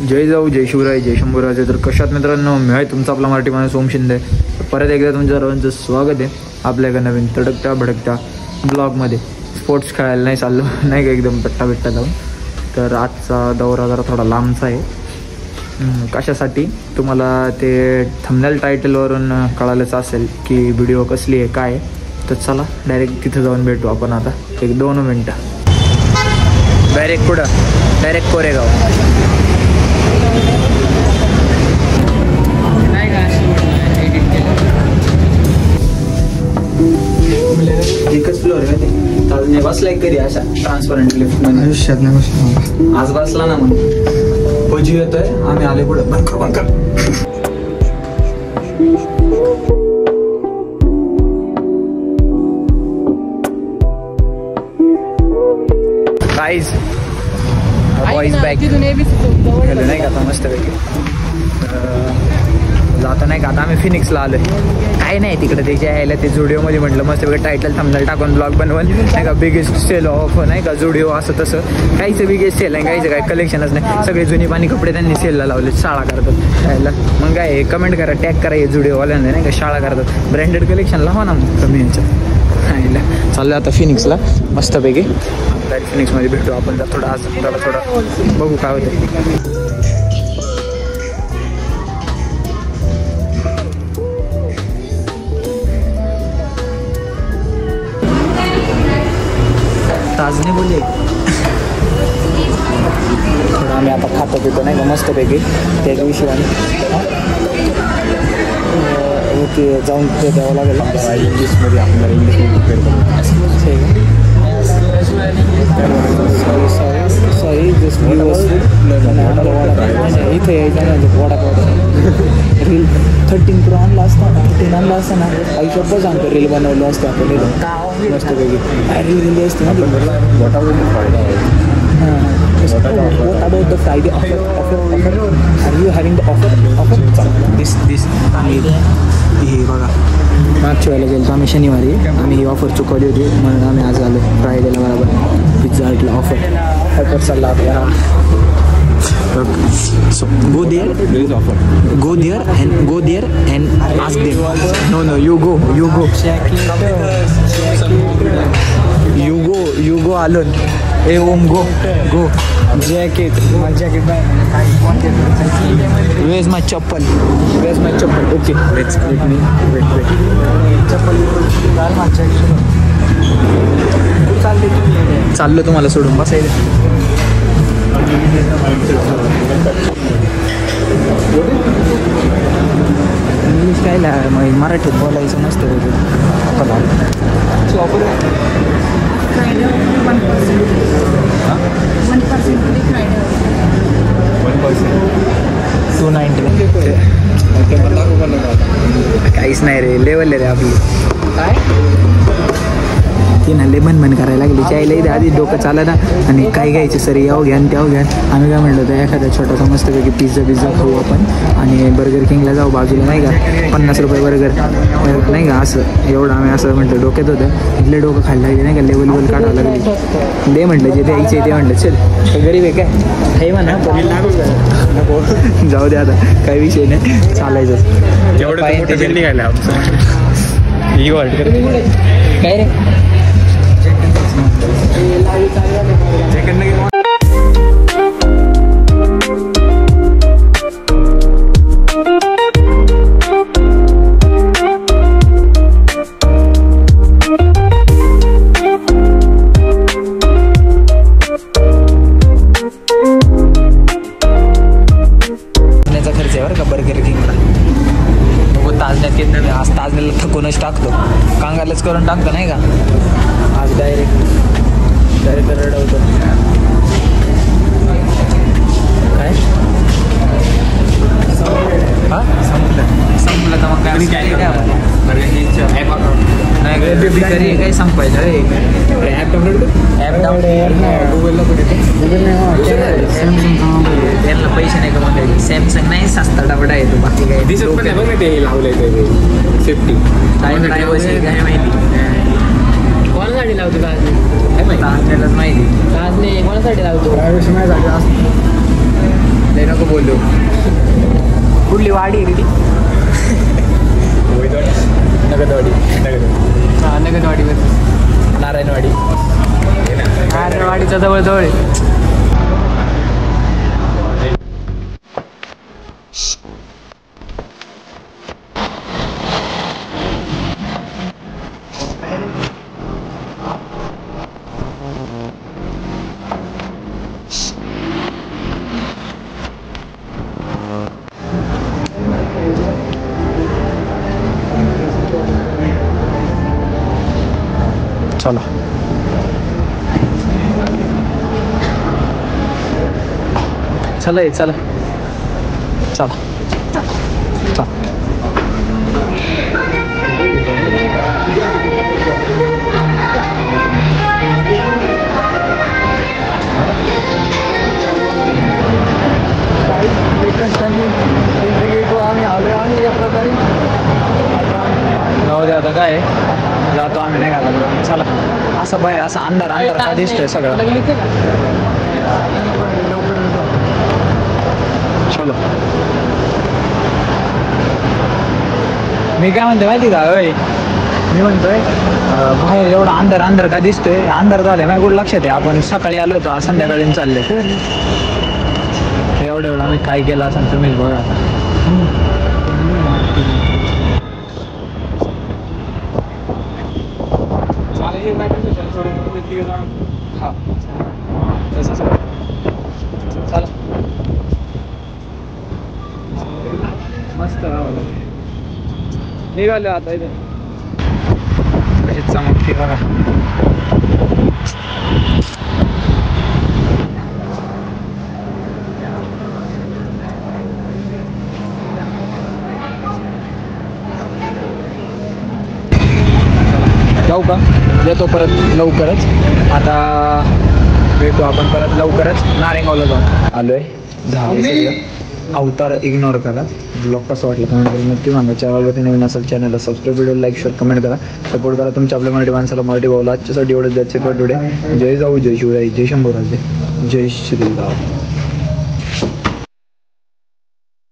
जय जाऊ, जय शिवराय, जय शंभूराजे. तर कशात मित्रांनो, मी आहे तुमचा आपला मराठी माणूस ओम शिंदे. परत एकदा तुमच्या सर्वांचं स्वागत आहे आपल्या एका नवीन तडकत्या भडकत्या ब्लॉगमध्ये. स्पोर्ट्स खेळायला नाही चाललो नाही का, एकदम पट्टा बिट्टा लावून. तर आजचा दौरा जरा थोडा लांबचा आहे. कशासाठी तुम्हाला ते थंबनेल टायटलवरून कळालंच असेल की व्हिडिओ कसली आहे काय. तर चला डायरेक्ट तिथं जाऊन भेटू आपण आता 1-2 मिनटं. डायरेक्ट कुठं? डायरेक्ट कोरेगाव. एकच फ्लोअर आहे ते. ताजने बसलाय कधी अशा ट्रान्सपरंट लिफ्ट मध्ये? आयुष्यात नाही बसला. आज बसला ना म्हणून फौजी येतोय. आम्ही आले पुढे. बंकर गाइस, बॉईज बॅक गेलो नाही का आता मस्तपैकी. जातो नाही का आता आम्ही फिनिक्सला आलोय. काय नाही तिकडे त्याच्या यायला ते जुडिओमध्ये म्हटलं मस्तपैकी टायटल थंबनेल टाकून ब्लॉग बनवून नाही का. बिगेस्ट सेल ऑफ नाही का जुडिओ असं तसं. काहीच बिगेस्ट सेल आहे, काहीच काय कलेक्शनच नाही. सगळे जुनी पाणी कपडे त्यांनी सेलला लावले. शाळा करतात यायला. मग काय कमेंट करा, टॅग करा जुडिओवाल्यांना नाही का. शाळा करतात, ब्रँडेड कलेक्शन लावा ना मग कमी यांच्यात. चाललं आता फिनिक्सला मस्तपैकी. डायरेक्ट फिनिक्समध्ये भेटू आपण. जर थोडं आज थोडा बघू काय होतं. ताजने बोलले थोडं आम्ही आता खातो पितो नाही का मस्तपैकी. त्याच विषयाने ओके जाऊन ते द्यावं लागेल. इंग्लिशमध्ये आपल्याला सॉरी जस्ट इथे यायचं नाही. वडापाव रील 13 Pro आणला असता, 13 आणला असता ना. काही सोपं सांगतो रील बनवलं असतं आपण मस्तपैकी. रील दिली असते ना. What about the Friday offer? Are you having the offer? This हे बघा, मागच्या वेळेला गेलो आम्ही शनिवारी. आम्ही ही ऑफर चुकवली होती म्हणून आम्ही आज आलो फ्रायडेला बरोबर. पिझ्झा हटला ऑफर चालला आपला. So go there and ask them. No, you go alone. Hey Om, go. Jacket. My jacket. Where's my chappal? Okay, let's let me wait. Chappal my jacket. चाललो तुम्हाला सोडून बसायला. इंग्लिश काय मराठीत बोलायचं नसतं. काहीच नाही रे, लेवल रे आपली. काय ती ना लेमन करायला लागली. चायला इथे आधी डोकं चाला ना. आणि काय घ्यायचं सर, याव घ्या त्याव घ्या. आम्ही काय म्हटलं होतं एखादा छोटासा मस्तपैकी पिझ्झा खाऊ आपण. आणि बर्गर किंगला जाऊ बाजूला नाही का. 50 रुपये बर्गर नाही का. असं एवढं आम्ही असं म्हटलं डोक्यात होतं. इथले डोकं खायला लागले नाही का. लेवल काढावं लागली. दे म्हटलं जे द्यायचे ते म्हटलं. चल गरीब आहे काय हे म्हणा. जाऊ दे आता, काही विषय नाही, चालायचं. काय रे खर्च आहे बरं का बर्गर किंगला. ताजण्यात आज ताजण्याला थकूनच टाकतो. कांगालाच करून टाकतो नाही का. आज डायरेक्ट रडवतो. काय हां संपलं तर मग काय काय संपायचं रे. ॲप डाऊनलोड गुगलला त्यांना पैसे नाही कमवता. सॅमसंग नाही, सस्ता डबडा आहे तो. बाकी काय दिसत पण नाही बघ ते लावलंय सेफ्टी. काय माहिती कोणासाठी लावतो का? ताजनेलाच माहिती. ताजने कोणासाठी लावतो? प्रायव्हेसी माझ्यासाठी असतं. लय नको बोलू. कुठली वाडी आहे ती? नगदवाडी. हां नगदवाडीवर. नारायणवाडी. नारायणवाडीच्या जवळ आहे. चला चला चला चला चला. जाऊ दे आता काय जातो आम्ही नाही घाला. चला असं बाय असा अंधार अंधार का दिसतोय सगळं. चलो. मी काय म्हणतोय माहिती का? होय मी म्हणतोय बाहेर एवढा अंधार अंधार का दिसतोय. अंधार झालाय माझ्या कुठं लक्षात आहे आपण सकाळी आलो होतो संध्याकाळी चालले. एवढं आम्ही काय केलं असं तुम्हीच बघा. मस्त निघालो आता इथे. कशी चमकते बघा. जाऊ का? येतो परत लवकरच. आता भेटू आपण परत लवकरच नारेगावला जाऊन. आलोय. अवतार इग्नोर करा. ब्लॉग कसं वाटलं कमेंट करून नक्की सांगा. चॅनलवरती नवीन असेल चॅनलला subscribe, video like share comment करा. सपोर्ट करा तुमच्या आपल्या मराठी माणसाला मराठी भाऊला. आजच्यासाठी एवढंच. द्यायचे टुडे. जय जाऊ, जय शिवराय, जय शंभूराजे, जय श्रीराम.